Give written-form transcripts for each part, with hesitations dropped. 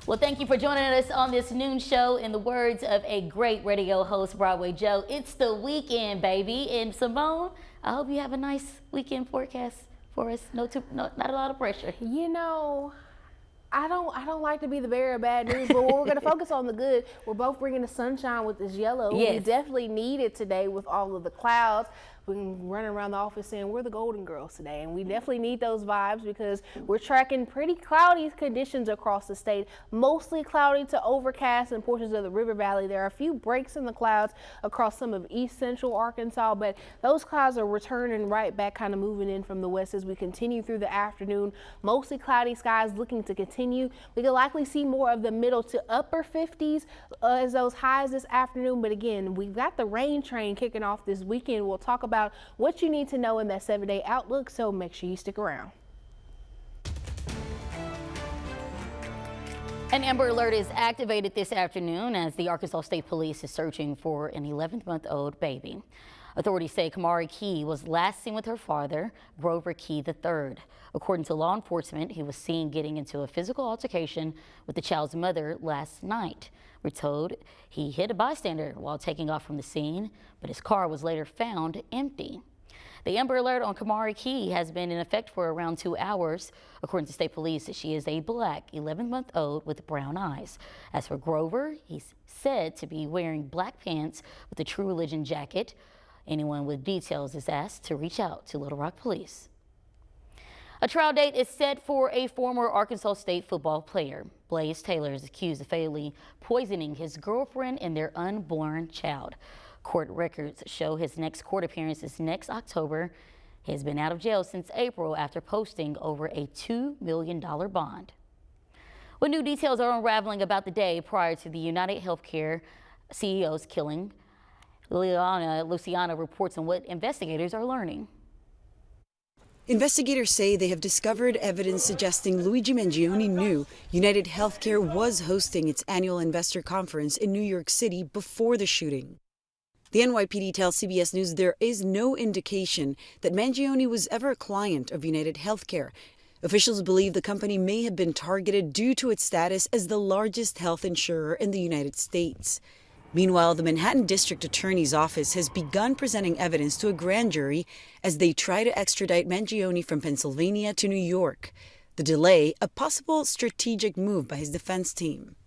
Well, thank you for joining us on this noon show. In the words of a great radio host, Broadway Joe, it's the weekend, baby. And Simone, I hope you have a nice weekend forecast for us. Not a lot of pressure. You know, I don't like to be the bearer of bad news, but we're going to focus on the good. We're both bringing the sunshine with this yellow. Yes. We definitely need it today with all of the clouds. We can run around the office saying we're the Golden Girls today, and we definitely need those vibes because we're tracking pretty cloudy conditions across the state, mostly cloudy to overcast in portions of the River Valley. There are a few breaks in the clouds across some of east central Arkansas, but those clouds are returning right back, kind of moving in from the west as we continue through the afternoon. Mostly cloudy skies looking to continue. We could likely see more of the middle to upper 50s as those highs this afternoon, but again, we've got the rain train kicking off this weekend. We'll talk about what you need to know in that 7-day outlook, so make sure you stick around. An Ember Alert is activated this afternoon as the Arkansas State Police is searching for an 11-month-old baby. Authorities say Kamari Key was last seen with her father, Grover Key III. According to law enforcement, he was seen getting into a physical altercation with the child's mother last night. We're told he hit a bystander while taking off from the scene, but his car was later found empty. The Ember Alert on Kamari Key has been in effect for around 2 hours. According to state police, she is a black 11-month-old with brown eyes. As for Grover, he's said to be wearing black pants with a True Religion jacket. Anyone with details is asked to reach out to Little Rock Police. A trial date is set for a former Arkansas State football player. Blaze Taylor is accused of fatally poisoning his girlfriend and their unborn child. Court records show his next court appearance is next October. He has been out of jail since April after posting over a $2 million bond. What new details are unraveling about the day prior to the United Healthcare CEO's killing? Luciana reports on what investigators are learning. Investigators say they have discovered evidence suggesting Luigi Mangione knew United Healthcare was hosting its annual investor conference in New York City before the shooting. The NYPD tells CBS News there is no indication that Mangione was ever a client of United Healthcare. Officials believe the company may have been targeted due to its status as the largest health insurer in the United States. Meanwhile, the Manhattan District Attorney's Office has begun presenting evidence to a grand jury as they try to extradite Mangione from Pennsylvania to New York. The delay, a possible strategic move by his defense team.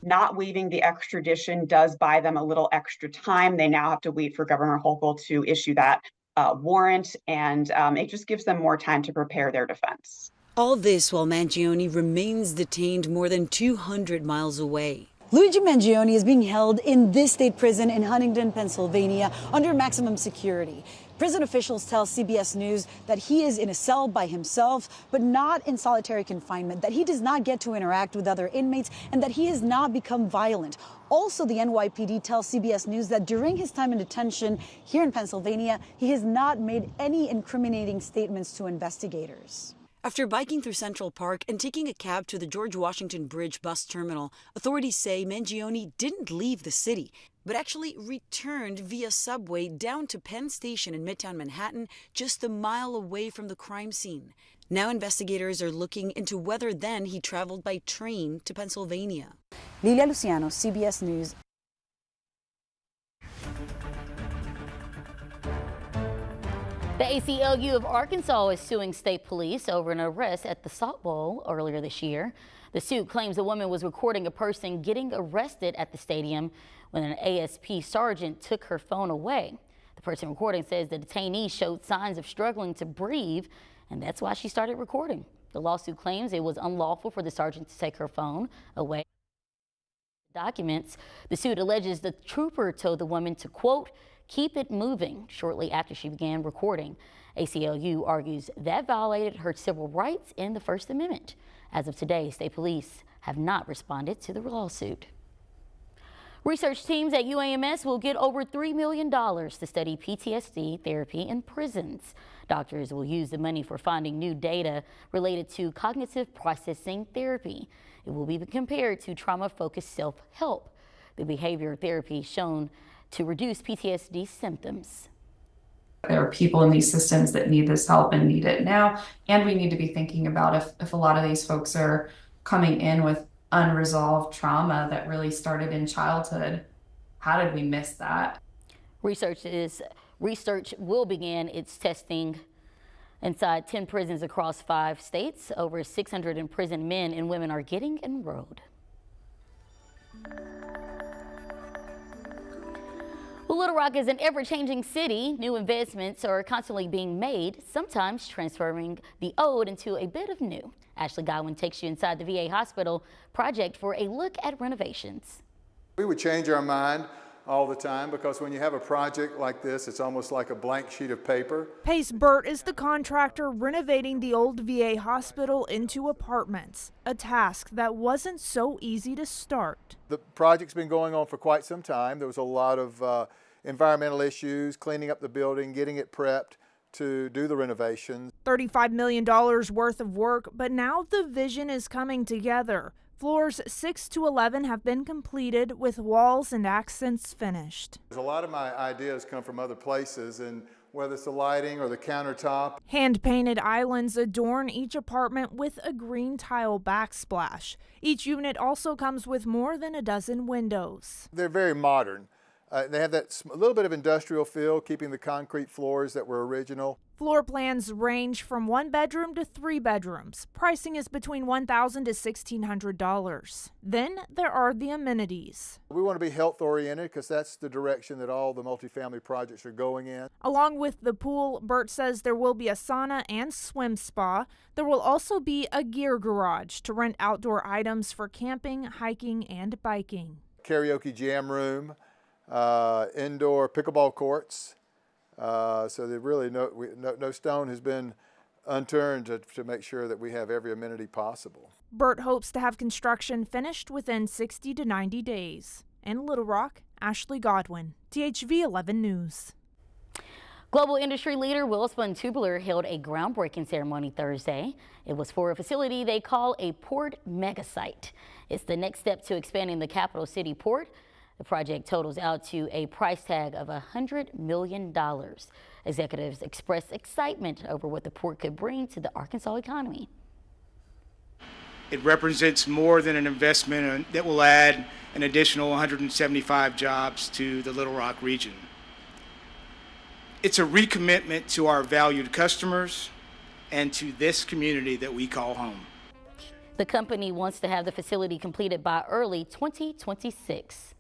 Not waiving the extradition does buy them a little extra time. They now have to wait for Governor Hochul to issue that warrant, and it just gives them more time to prepare their defense. All this while Mangione remains detained more than 200 miles away. Luigi Mangione is being held in this state prison in Huntington, Pennsylvania, under maximum security. Prison officials tell CBS News that he is in a cell by himself, but not in solitary confinement, that he does not get to interact with other inmates, and that he has not become violent. Also, the NYPD tells CBS News that during his time in detention here in Pennsylvania, he has not made any incriminating statements to investigators. After biking through Central Park and taking a cab to the George Washington Bridge bus terminal, authorities say Mangione didn't leave the city, but actually returned via subway down to Penn Station in Midtown Manhattan, just a mile away from the crime scene. Now investigators are looking into whether then he traveled by train to Pennsylvania. Lilia Luciano, CBS News. The ACLU of Arkansas is suing state police over an arrest at the Salt Bowl earlier this year. The suit claims a woman was recording a person getting arrested at the stadium when an ASP sergeant took her phone away. The person recording says the detainee showed signs of struggling to breathe, and that's why she started recording. The lawsuit claims it was unlawful for the sergeant to take her phone away. Documents. The suit alleges the trooper told the woman to, quote, keep it moving shortly after she began recording. ACLU argues that violated her civil rights in the First Amendment. As of today, state police have not responded to the lawsuit. Research teams at UAMS will get over $3 million to study PTSD therapy in prisons. Doctors will use the money for finding new data related to cognitive processing therapy. It will be compared to trauma-focused self-help. The behavior therapy shown to reduce PTSD symptoms. There are people in these systems that need this help and need it now. And we need to be thinking about if a lot of these folks are coming in with unresolved trauma that really started in childhood. How did we miss that? Research will begin its testing inside 10 prisons across 5 states. Over 600 imprisoned men and women are getting enrolled. Well, Little Rock is an ever-changing city. New investments are constantly being made, sometimes transferring the old into a bit of new. Ashley Godwin takes you inside the VA hospital project for a look at renovations. We would change our mind all the time because when you have a project like this, it's almost like a blank sheet of paper. Pace Burt is the contractor renovating the old VA hospital into apartments, a task that wasn't so easy to start. The project's been going on for quite some time. There was a lot of environmental issues, cleaning up the building, getting it prepped to do the renovations. $35 million worth of work, but now the vision is coming together. Floors 6 to 11 have been completed with walls and accents finished. A lot of my ideas come from other places, and whether it's the lighting or the countertop. Hand-painted islands adorn each apartment with a green tile backsplash. Each unit also comes with more than a dozen windows. They're very modern. They have that a little bit of industrial feel, keeping the concrete floors that were original. Floor plans range from 1 bedroom to 3 bedrooms. Pricing is between $1,000 to $1,600. Then there are the amenities. We want to be health oriented because that's the direction that all the multifamily projects are going in. Along with the pool, Burt says there will be a sauna and swim spa. There will also be a gear garage to rent outdoor items for camping, hiking, and biking. Karaoke jam room. Indoor pickleball courts, so there really no stone has been unturned to make sure that we have every amenity possible. Burt hopes to have construction finished within 60 to 90 days. In Little Rock, Ashley Godwin, THV 11 News. Global industry leader Wilspun Tubular held a groundbreaking ceremony Thursday. It was for a facility they call a port megasite. It's the next step to expanding the capital city port. The project totals out to a price tag of $100 million. Executives expressed excitement over what the port could bring to the Arkansas economy. It represents more than an investment that will add an additional 175 jobs to the Little Rock region. It's a recommitment to our valued customers and to this community that we call home. The company wants to have the facility completed by early 2026.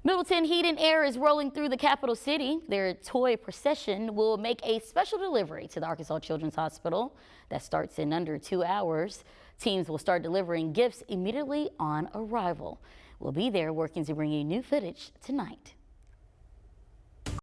Middleton Heat and Air is rolling through the capital city. Their toy procession will make a special delivery to the Arkansas Children's Hospital that starts in under 2 hours. Teams will start delivering gifts immediately on arrival. We'll be there working to bring you new footage tonight.